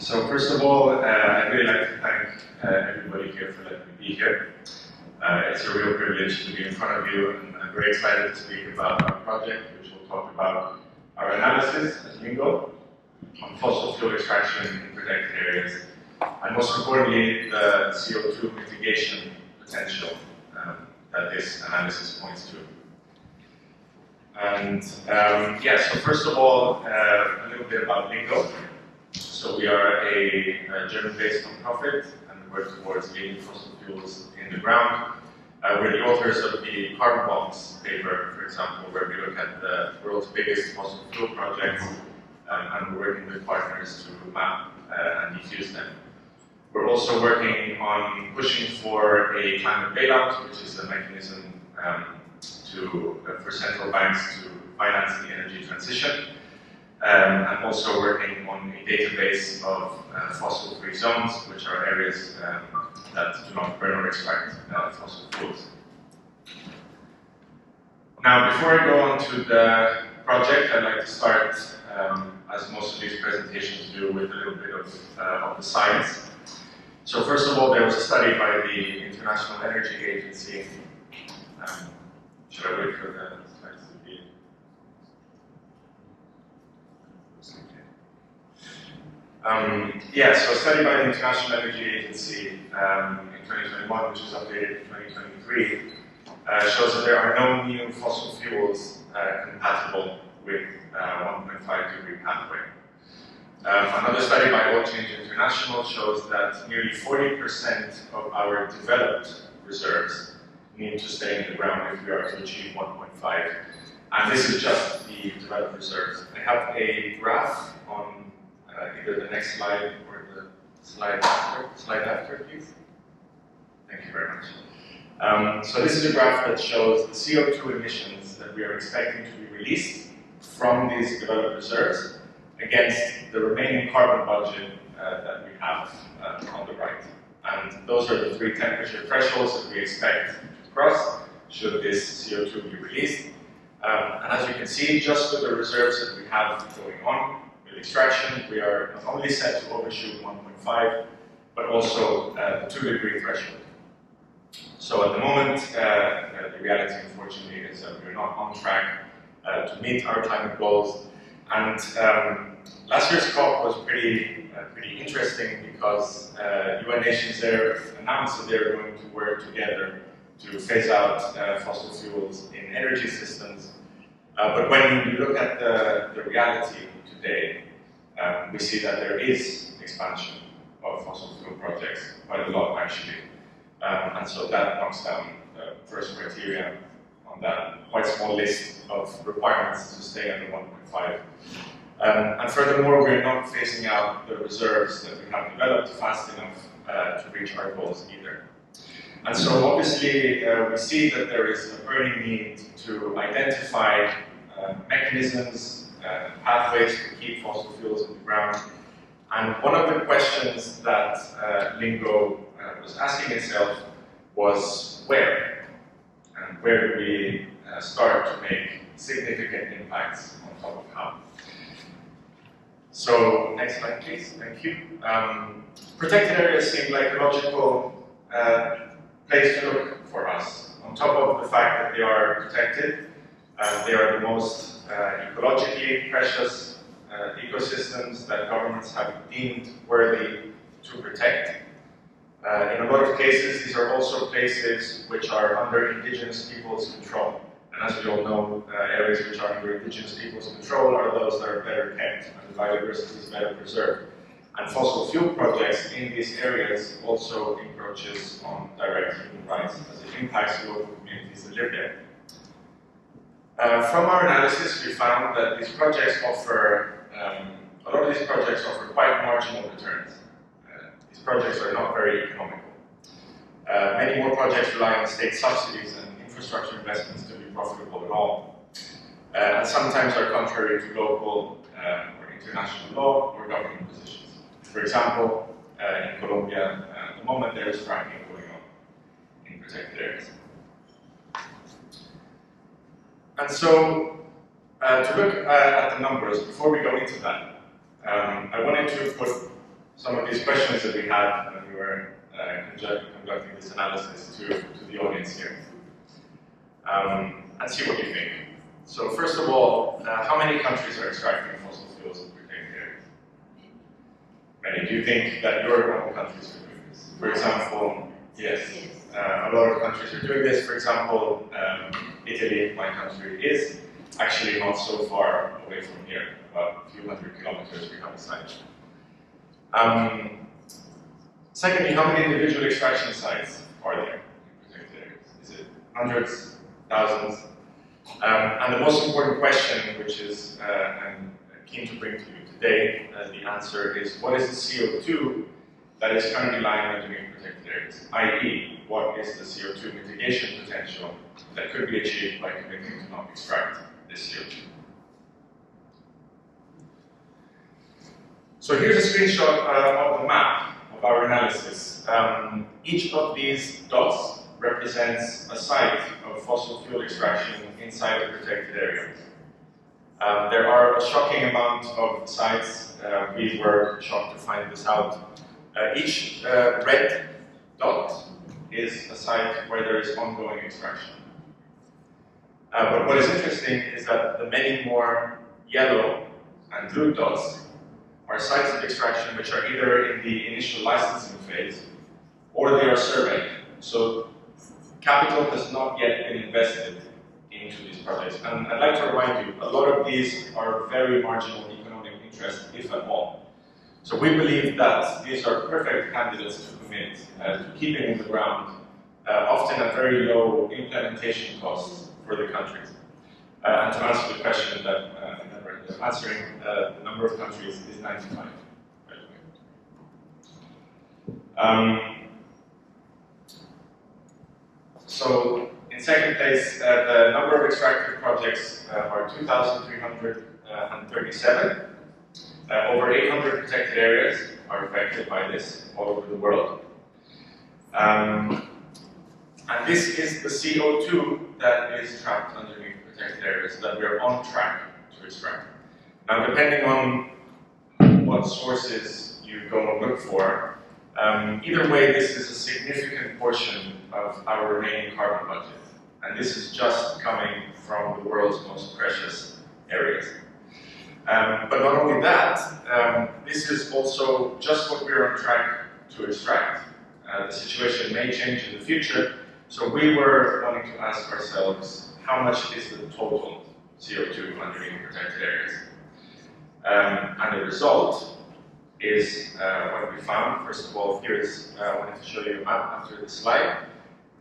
So first of all, I'd really like to thank everybody here for letting me be here. It's a real privilege to be in front of you, and I'm very excited to speak about our project, which will talk about our analysis as Lingo on fossil fuel extraction in protected areas, and most importantly, the CO2 mitigation potential that this analysis points to. And so first of all, a little bit about Lingo. So we are a German-based non-profit, and we work towards leaving fossil fuels in the ground. We're the authors of the Carbon Bombs paper, for example, where we look at the world's biggest fossil fuel projects, and we're working with partners to map and defuse them. We're also working on pushing for a climate bailout, which is a mechanism for central banks to finance the energy transition. And also working on a database of fossil-free zones, which are areas that do not burn or extract fossil fuels. Now, before I go on to the project, I'd like to start, as most of these presentations do, with a little bit of the science. So first of all, there was a study by the International Energy Agency. Should I wait for the slides to be? So a study by the International Energy Agency in 2021, which is updated in 2023, shows that there are no new fossil fuels compatible with 1.5 degree pathway. Another study by Oil Change International shows that nearly 40% of our developed reserves need to stay in the ground if we are to achieve 1.5. And this is just the developed reserves. I have a graph on either the next slide or the slide after. Slide after, please. Thank you very much. So this is a graph that shows the CO2 emissions that we are expecting to be released from these developed reserves against the remaining carbon budget that we have on the right. And those are the three temperature thresholds that we expect to cross should this CO2 be released. And as you can see, just with the reserves that we have going on, extraction, we are not only set to overshoot 1.5, but also the 2 degree threshold. So at the moment, the reality, unfortunately, is that we're not on track to meet our climate goals. And last year's COP was pretty interesting because UN nations there announced that they're going to work together to phase out fossil fuels in energy systems. But when you look at the reality today, we see that there is expansion of fossil fuel projects, quite a lot actually. And so that knocks down the first criteria on that quite small list of requirements to stay under 1.5. And furthermore, we're not phasing out the reserves that we have developed fast enough to reach our goals either. And so obviously we see that there is a burning need to identify mechanisms, pathways to keep fossil fuels in the ground. And one of the questions that Lingo was asking itself was where? And where do we start to make significant impacts on top of how? So, next slide please, thank you. Protected areas seem like a logical place to look for us. On top of the fact that they are protected, they are the most ecologically precious ecosystems that governments have deemed worthy to protect. In a lot of cases, these are also places which are under indigenous people's control. And as we all know, areas which are under indigenous people's control are those that are better kept and the biodiversity is better preserved. And fossil fuel projects in these areas also encroaches on direct human rights as it impacts the local communities that live there. From our analysis, we found that these projects offer, a lot of these projects offer quite marginal returns. These projects are not very economical. Many more projects rely on state subsidies and infrastructure investments to be profitable at all. And sometimes are contrary to local or international law or government positions. For example, in Colombia, at the moment there is fracking going on in protected areas. And so, to look at the numbers, before we go into that, I wanted to put some of these questions that we had when we were conducting this analysis to the audience here, and see what you think. So first of all, how many countries are extracting fossil fuels in protected areas? Many. Do you think that your own countries are doing this? For example, yes, a lot of countries are doing this. For example, Italy, my country, is actually not so far away from here, about a few hundred kilometers we have a site. Secondly, how many individual extraction sites are there in protected areas? Is it hundreds, thousands? And the most important question, which is I'm keen to bring to you today, the answer is, what is the CO2 that is currently lying underneath protected areas? I.e., what is the CO2 mitigation potential that could be achieved by committing to not extract this CO2? So here's a screenshot of the map of our analysis. Each of these dots represents a site of fossil fuel extraction inside the protected area. There are a shocking amount of sites. We were shocked to find this out. Each red dot is a site where there is ongoing extraction. But what is interesting is that the many more yellow and blue dots are sites of extraction which are either in the initial licensing phase or they are surveyed. So capital has not yet been invested into these projects. And I'd like to remind you, a lot of these are very marginal economic interest, if at all. So we believe that these are perfect candidates to commit to keeping in the ground, often at very low implementation costs for the countries. And to answer the question that I'm answering, the number of countries is 95, by the way. So, in second place, the number of extractive projects are 2,337. Over 800 protected areas are affected by this all over the world. And this is the CO2 that is trapped underneath protected areas that we're on track to extract. Now, depending on what sources you go and look for, either way, this is a significant portion of our remaining carbon budget. And this is just coming from the world's most precious areas. But not only that, this is also just what we're on track to extract. The situation may change in the future, so we were wanting to ask ourselves, how much is the total CO2 underneath protected areas? And the result is what we found. First of all, here is, I wanted to show you a map after this slide.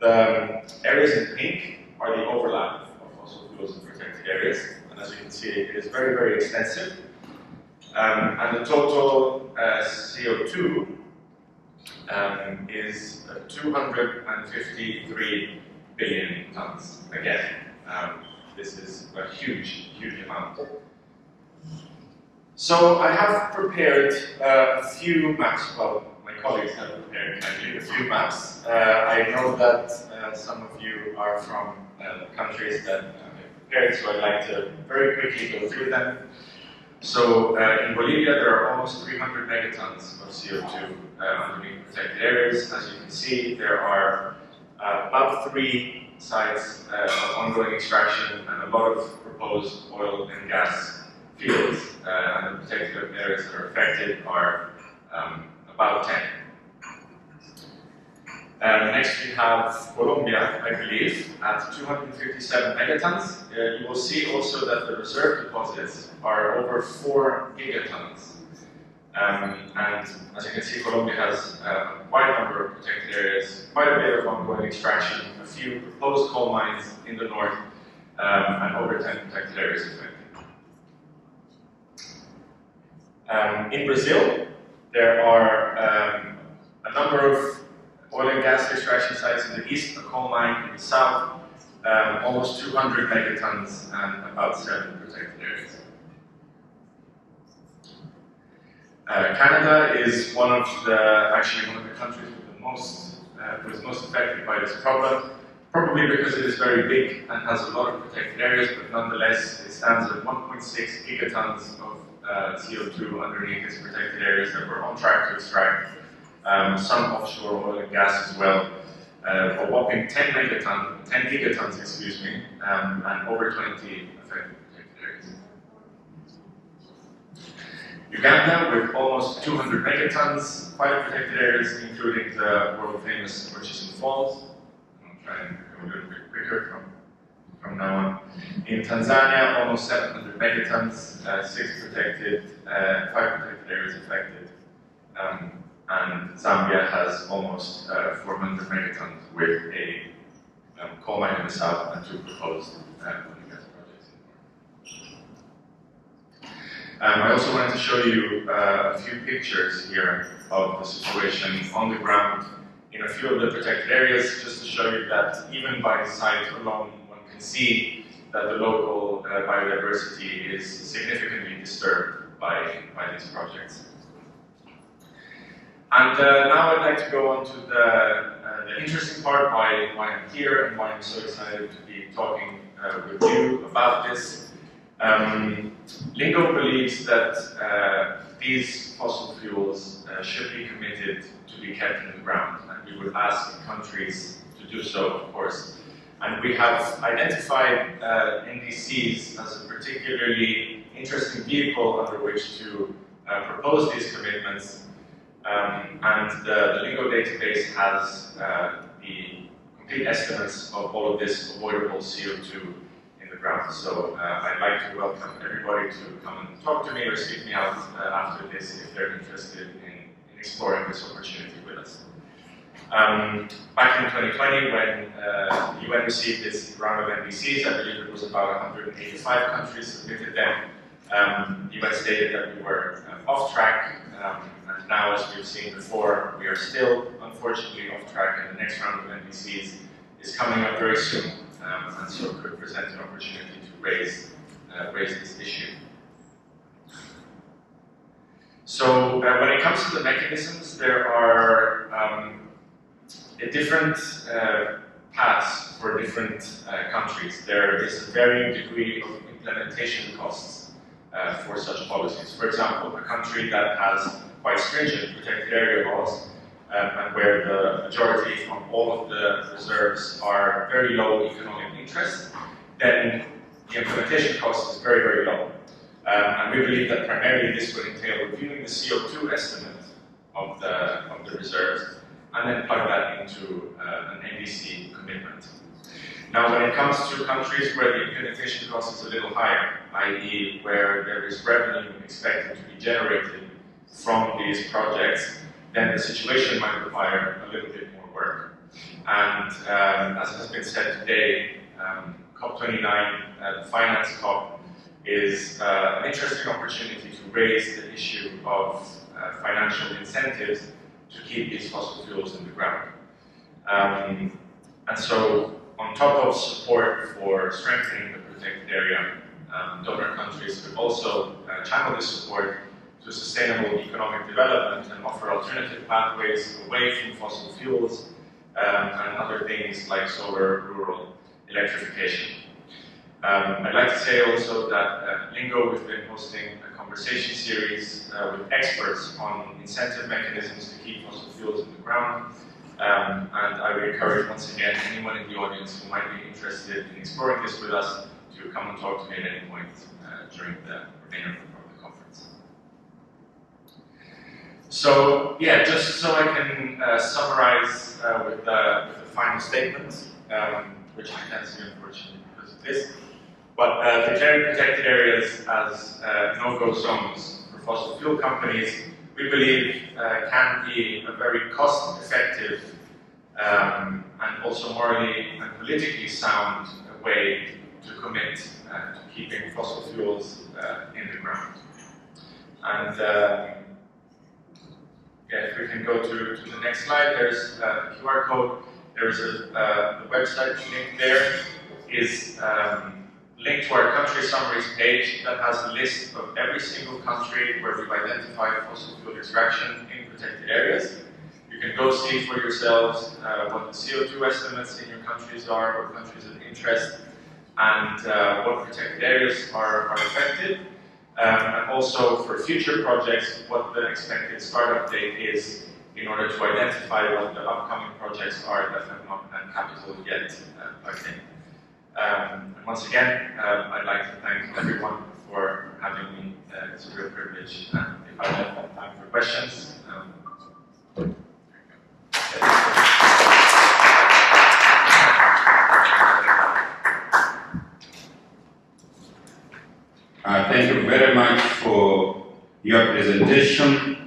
The areas in pink are the overlap of fossil fuels in protected areas. And as you can see, it is very, very extensive. And the total CO2 is 253 billion tons. Again, this is a huge, huge amount. So I have prepared a few maps. Well, my colleagues have prepared kindly a few maps. I know that some of you are from countries that have prepared, so I'd like to very quickly go through them. So in Bolivia, there are almost 300 megatons of CO2 underneath protected areas. As you can see, there are about 3 sites of ongoing extraction and a lot of proposed oil and gas fields. And the protected areas that are affected are about 10. Next we have Colombia, I believe, at 257 megatons. You will see also that the reserve deposits are over 4 gigatons. And as you can see, Colombia has a wide number of protected areas, quite a bit of ongoing extraction, a few proposed coal mines in the north, and over 10 protected areas affected. In Brazil, there are a number of oil and gas extraction sites in the east, a coal mine in the south, almost 200 megatons and about 7 protected areas. Canada is actually one of the countries with the most, who is most affected by this problem, probably because it is very big and has a lot of protected areas, but nonetheless it stands at 1.6 gigatons of CO2 underneath its protected areas that we're on track to extract, some offshore oil and gas as well, a whopping 10 gigatons, excuse me, and over 20 affected protected areas. Uganda with almost 200 megatons, 5 protected areas, including the world-famous Murchison Falls. I'll try and go a little bit quicker from now on. In Tanzania, almost 700 megatons, 6 protected, 5 protected areas affected. And Zambia has almost 400 megatons with a coal mine in the south and 2 proposed oil and gas projects in the north. I also wanted to show you a few pictures here of the situation on the ground in a few of the protected areas, just to show you that even by sight alone, one can see that the local biodiversity is significantly disturbed by these projects. And now I'd like to go on to the interesting part, why I'm here and why I'm so excited to be talking with you about this. Lingo believes that these fossil fuels should be committed to be kept in the ground, and we would ask countries to do so, of course. And we have identified NDCs as a particularly interesting vehicle under which to propose these commitments. And the Lingo database has the complete estimates of all of this avoidable CO2 in the ground. So I'd like to welcome everybody to come and talk to me or seek me out after this if they're interested in exploring this opportunity with us. Back in 2020, when the UN received this round of NDCs, I believe it was about 185 countries submitted them. The UN stated that we were off track. And now, as we've seen before, we are still, unfortunately, off track, and the next round of NDCs is coming up very soon, and so could present an opportunity to raise this issue. So, when it comes to the mechanisms, there are different paths for different countries. There is a varying degree of implementation costs for such policies. For example, a country that has quite stringent protected area laws and where the majority of all of the reserves are very low economic interest, then the implementation cost is very, very low. And we believe that primarily this would entail reviewing the CO2 estimate of the reserves and then plug that into an NDC commitment. Now, when it comes to countries where the implementation cost is a little higher, i.e. where there is revenue expected to be generated from these projects, then the situation might require a little bit more work. And as has been said today, COP29, the Finance COP, is an interesting opportunity to raise the issue of financial incentives to keep these fossil fuels in the ground. And so, on top of support for strengthening the protected area, donor countries could also channel this support to sustainable economic development and offer alternative pathways away from fossil fuels and other things like solar rural electrification. I'd like to say also that Lingo, we've been hosting a conversation series with experts on incentive mechanisms to keep fossil fuels in the ground. And I would encourage, once again, anyone in the audience who might be interested in exploring this with us to come and talk to me at any point during the remainder of the conference. So, yeah, just so I can summarize with the final statement, which I can't see, unfortunately, because of this. But declaring protected areas as no-go zones for fossil fuel companies, we believe can be a very cost-effective and also morally and politically sound way to commit to keeping fossil fuels in the ground. And yeah, if we can go to the next slide, there's a QR code. There's the website link there is linked to our country summaries page that has a list of every single country where we've identified fossil fuel extraction in protected areas. You can go see for yourselves what the CO2 estimates in your countries are, what countries of interest, and what protected areas are affected. and also for future projects, what the expected startup date is in order to identify what the upcoming projects are that have not had capital yet plugged in. And once again, I'd like to thank everyone for having me. It's a real privilege. If I have time for questions. Thank you very much for your presentation.